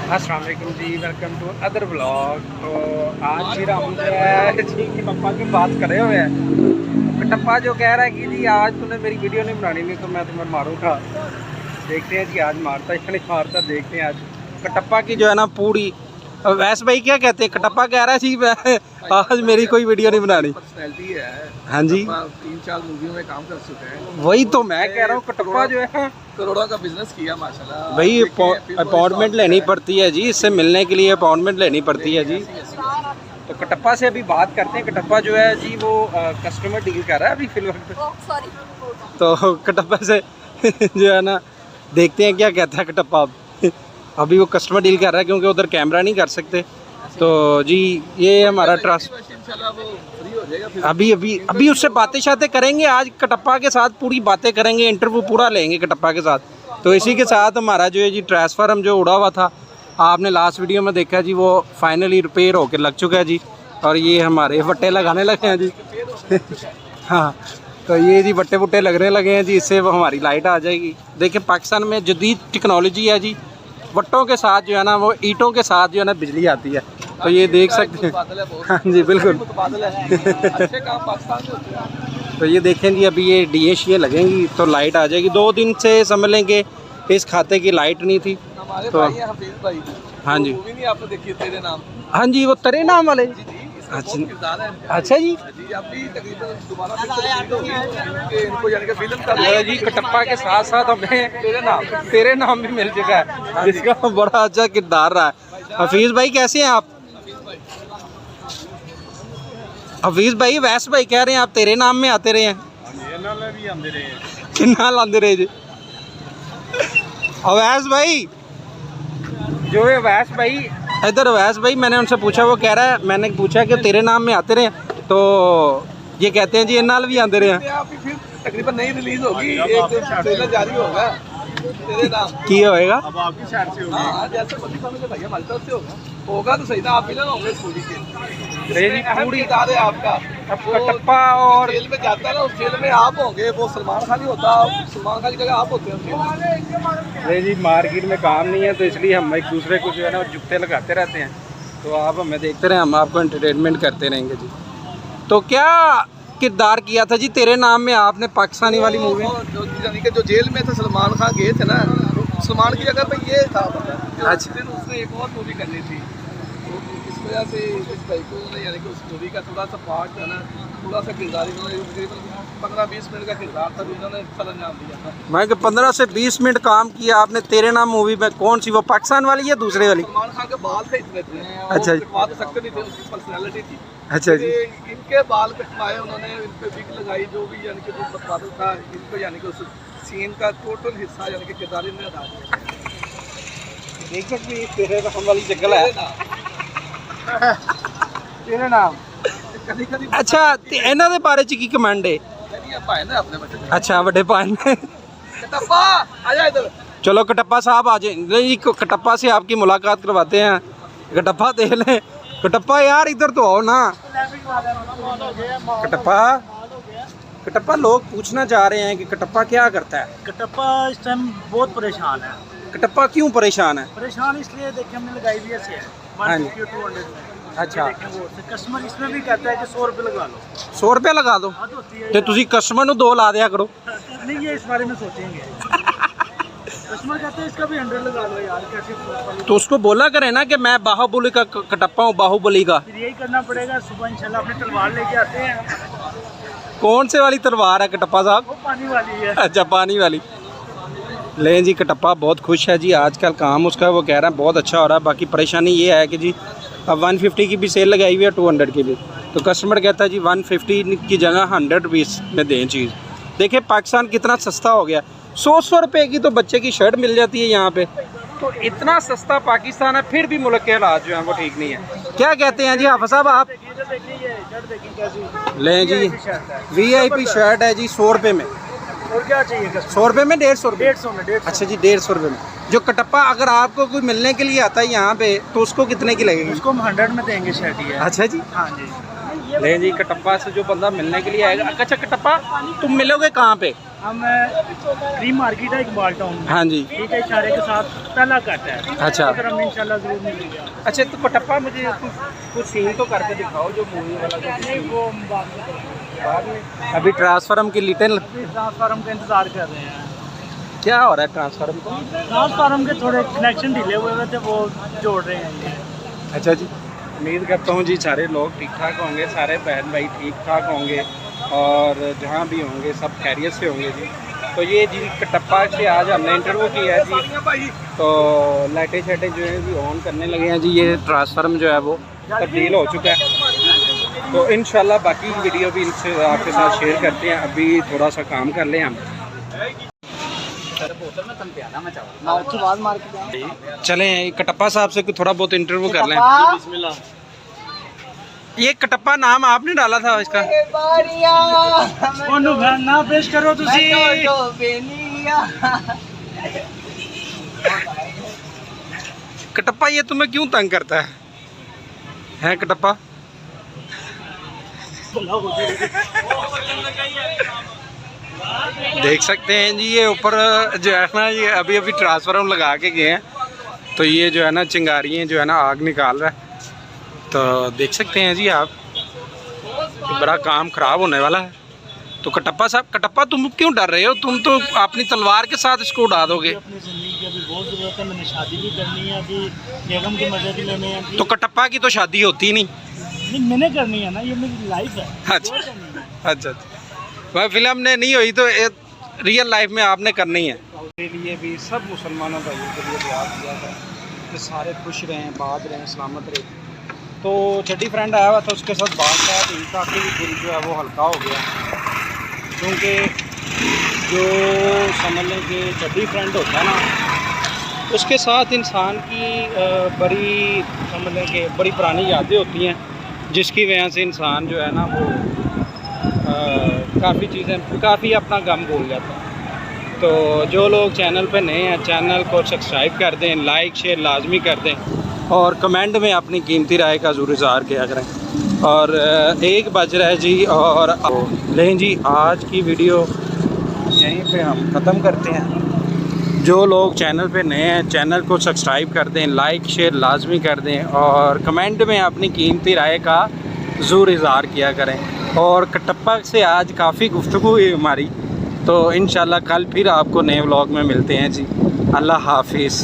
अस्सलाम वालेकुम जी, welcome to other blog. तो आज फिर हम जो है जी की पप्पा की बात करे हुए हैं। कटप्पा जो कह रहा है कि जी आज तूने मेरी वीडियो नहीं बनानी, नहीं तो मैं तुम्हें मारूंगा। देखते हैं जी आज मारता या नहीं मारता, देखते हैं आज कटप्पा की जो है ना पूरी। वैसे भाई क्या कहते हैं, कटप्पा कह रहा है जी आज मेरी कोई वीडियो नहीं बनानी। पर्सनैलिटी है। हाँ जी, 3-4 मूवियों में काम कर चुके हैं। वही तो मैं कह रहा हूँ, कटप्पा जो है करोड़ों का बिजनेस किया माशाल्लाह। भाई अपॉइंटमेंट लेनी पड़ती है जी, इससे मिलने के लिए अपॉइंटमेंट लेनी पड़ती है जी। तो कटप्पा से अभी बात करते हैं। कटप्पा जो है जी वो कस्टमर डील कर रहा है अभी फिलहाल पे। तो कटप्पा से जो है ना देखते हैं क्या कहता है कटप्पा। अभी वो कस्टमर डील कर रहा है क्योंकि उधर कैमरा नहीं कर सकते। तो जी ये हमारा ट्रस्ट अभी उससे बातें शातें करेंगे। आज कटप्पा के साथ पूरी बातें करेंगे, इंटरव्यू पूरा लेंगे कटप्पा के साथ। तो इसी के साथ हमारा जो है जी ट्रांसफार्मर जो उड़ा हुआ था, आपने लास्ट वीडियो में देखा जी, वो फाइनली रिपेयर होकर लग चुका है जी। और ये हमारे वट्टे लगाने लगे हैं जी। हाँ, तो ये जी वट्टे वुट्टे लगने लगे हैं जी, इससे वो हमारी लाइट आ जाएगी। देखिए पाकिस्तान में जदीद टेक्नोलॉजी है जी, वट्टों के साथ जो है ना वो ईंटों के साथ जो है ना बिजली आती है। तो ये देख सकते हैं। हाँ जी बिल्कुल। तो ये देखें जी, अभी ये डीएश ये लगेंगी तो लाइट आ जाएगी। 2 दिन से समझ लेंगे इस खाते की लाइट नहीं थी। तो हाँ जी, आपने देखी तेरे नाम। हाँ जी वो तेरे नाम वाले। अच्छा जी, जी कटप्पा के साथ साथ हमें तेरे नाम भी मिल चुका है, जिसका बड़ा अच्छा किरदार रहा है। हफीज भाई कैसे हैं आप? हफीज भाई वैस भाई कह रहे हैं आप तेरे नाम में आते रहे हैं। किन्ना लाते रहे जी अवैस भाई, जो है अवैस भाई इधर। अवैस भाई मैंने उनसे पूछा, वो कह रहा है, मैंने पूछा कि तेरे नाम में आते रहे, तो ये कहते हैं जी इन नाल भी आते रहे हैं। तकरीबन नई रिलीज होगी, एक ट्रेलर जारी होगा तेरे नाम की होएगा। अब आपकी साइड से होगा। हां जैसे मर्जी समझ ले भैया, हमारी तरफ से होगा तो सही था। आप मिलन होंगे पूरी के पूरी दाद है आपका। कटप्पा और जेल में जाता है ना, उस जेल में आप होंगे, वो सलमान खान ही होता, सलमान खान की जगह आप होते हैं। अरे जी मार्केट में काम नहीं है तो इसलिए हम एक दूसरे को जो है ना जुत्ते लगाते रहते हैं। तो आप हमें देखते रहे, हम आपको एंटरटेनमेंट करते रहेंगे जी। तो क्या किरदार किया था जी तेरे नाम में आपने पाकिस्तानी वाली मूवी? यानी कि जो जेल में थे सलमान खान गए थे ना, सलमान की जगह पे ये था। अच्छा, उसने एक और मूवी करनी थी, तो इस वजह से इस भाई को यानी कि उस मूवी का थोड़ा सा पार्ट है ना, थोड़ा सा किरदार तकरीबन 15-20 मिनट का किरदार था, उन्होंने अच्छा अंजाम दिया था। मैं कि 15 से 20 मिनट काम किया आपने तेरे नाम मूवी में। कौन सी, वो पाकिस्तान वाली या दूसरे वाली? सलमान खान के बाल थे इतने थे, अच्छा जी, कटवा तो सकते नहीं थे, उसकी पर्सनैलिटी थी। अच्छा जी, इनके बाल कटवाए उन्होंने, इन पे विग लगाई, जो भी यानी कि जो बादल था इनको यानी कि उस सीन का टोटल हिस्सा यानी कि किरदार ने अदा किया। देख सकते हैं तेरे नाम वाली जंगल है। तेरे नाम अच्छा, इन्हों के बारे की कमेंट है? अच्छा वड्डे भाई ने। चलो कटप्पा साहब आ जाए, कटप्पा से आपकी मुलाकात करवाते हैं। कटप्पा देख लें, कटप्पा यार इधर तो आओ ना। कटप्पा लोग पूछना चाह रहे हैं कि कटप्पा क्या करता है? कटप्पा इस टाइम बहुत परेशान है। कटप्पा क्यों परेशान है? परेशान इसलिए देखिए हमने लगाई हुई है 150-200 में। अच्छा, कस्टमर इसमें भी कहता है कि 100 रुपये लगा लो। 100 रुपये लगा दो तो तुसी कस्टमर को 2 ला दिया करो। नहीं ये इस बारे में सोचेंगे। कस्टमर कहते हैं इसका भी 100 लगा लो यार, कैसे? तो उसको बोला करे ना कि मैं बाहुबली का कटप्पा हूँ, बाहुबली का। फिर यही करना पड़ेगा। सुबह इंशाल्लाह अपनी तलवार लेके आते हैं। कौन से वाली तलवार है कटप्पा साहब? वो पानी वाली है। अच्छा पानी वाली। लें जी कटप्पा बहुत खुश है जी, आजकल काम उसका वो कह रहा है बहुत अच्छा हो रहा है। बाकी परेशानी ये है कि जी अब 150 की भी सेल लगाई हुई है, 200 की भी। तो कस्टमर कहता है जी 150 की जगह 100 रुपीज़ में दें चीज़। देखिए पाकिस्तान कितना सस्ता हो गया। 100 रुपये की तो बच्चे की शर्ट मिल जाती है यहाँ पे। तो इतना सस्ता पाकिस्तान है, फिर भी मुल्क के हालात जो हैं वो ठीक नहीं है। क्या कहते हैं जी हाफिज साहब आप? लें जी VIP शर्ट है जी 100 रुपये में। और क्या चाहिए? 100 रुपये में 150 रुपये? 150 में। अच्छा जी 150 रुपये में। जो कटप्पा अगर आपको कोई मिलने के लिए आता है यहाँ पे तो उसको कितने की लगेगी? उसको हम 100 में देंगे शर्ट ही है। अच्छा जी, हाँ जी। ले जी कटप्पा से जो बंदा मिलने के लिए आएगा। अच्छा कटप्पा तुम मिलोगे कहाँ पे? हम क्रीम मार्केट है इकबाल टाउन में। हाँ जी। ठीक है, इशारे के साथ पहला कट है। अच्छा। फिर हम इंशाल्लाह जरूर मिलेंगे। अच्छा, तो कटप्पा मुझे कुछ सीन तो करके दिखाओ जो मूवी वाला जो नहीं, वो हम बाद में करेंगे। बाद में। अभी ट्रांसफार्म की लिटिल अभी ट्रांसफार्म का इंतजार कर रहे हैं। क्या हो रहा है ट्रांसफार्म को? ट्रांसफार्म के थोड़े कनेक्शन ढीले हुए थे, वो जोड़ रहे हैं ये। अच्छा जी, उम्मीद करता हूँ जी सारे लोग ठीक ठाक होंगे, सारे बहन भाई ठीक ठाक होंगे और जहाँ भी होंगे सब खैरियत से होंगे जी। तो ये जी कटप्पा से आज हमने इंटरव्यू किया है जी। तो लाइटें शाइटें जो है जी ऑन करने लगे हैं जी। ये ट्रांसफार्म जो है वो तब्दील हो चुका है। तो इंशाल्लाह बाकी वीडियो भी इनसे आपके साथ शेयर करते हैं। अभी थोड़ा सा काम कर लें हम। चलें कटप्पा साहब से थोड़ा बहुत इंटरव्यू कर लें। ये कटप्पा नाम आपने डाला था इसका? ना पेश करो तुसी। कटप्पा ये तुम्हें क्यों तंग करता है कटप्पा? देख सकते हैं जी, ये ऊपर जो है ना, ये अभी अभी ट्रांसफार्मर लगा के गए हैं। तो ये जो है ना चिंगारियाँ जो है ना आग निकाल रहा है। तो देख सकते हैं जी आप, बड़ा काम ख़राब होने वाला है। तो कटप्पा साहब, कटप्पा तुम क्यों डर रहे हो? तुम तो अपनी तलवार के साथ इसको उड़ा दोगे। अपनी ज़िंदगी की अभी बहुत ज़रूरत है, मैंने शादी भी करनी है, अभी बेगम के मजे भी लेने हैं। तो कटप्पा की तो शादी होती नहीं। मैंने करनी है ना, ये मेरी लाइफ है। अच्छा अच्छा। वह फिल्म ने नहीं हुई तो रियल लाइफ में आपने करनी है। के लिए भी सब मुसलमानों भाइयों के लिए दुआ किया है कि सारे खुश रहें, बात रहें, सलामत रहें। तो चड्डी फ्रेंड आया हुआ था, उसके साथ बात किया तो काफ़ी दिल जो है वो हल्का हो गया, क्योंकि जो समझ लें कि चड्डी फ्रेंड होता है ना, उसके साथ इंसान की बड़ी समझ लें कि बड़ी पुरानी यादें होती हैं, जिसकी वजह से इंसान जो है ना वो काफ़ी चीज़ें, काफ़ी अपना गम भूल जाता है। तो जो लोग चैनल पे नए हैं, चैनल को सब्सक्राइब कर दें, लाइक शेयर लाजमी कर दें और कमेंट में अपनी कीमती राय का ज़रूर इज़हार किया करें। और 1 बज रहा है जी, और लें जी आज की वीडियो यहीं पे हम ख़त्म करते हैं। जो लोग चैनल पे नए हैं, चैनल को सब्सक्राइब कर दें, लाइक शेयर लाजमी कर दें और कमेंट में अपनी कीमती राय का ज़रूर इज़हार किया करें। और कटप्पा से आज काफ़ी गुफ्तगू हुई हमारी। तो इंशाल्लाह कल फिर आपको नए व्लॉग में मिलते हैं जी। अल्लाह हाफिज़।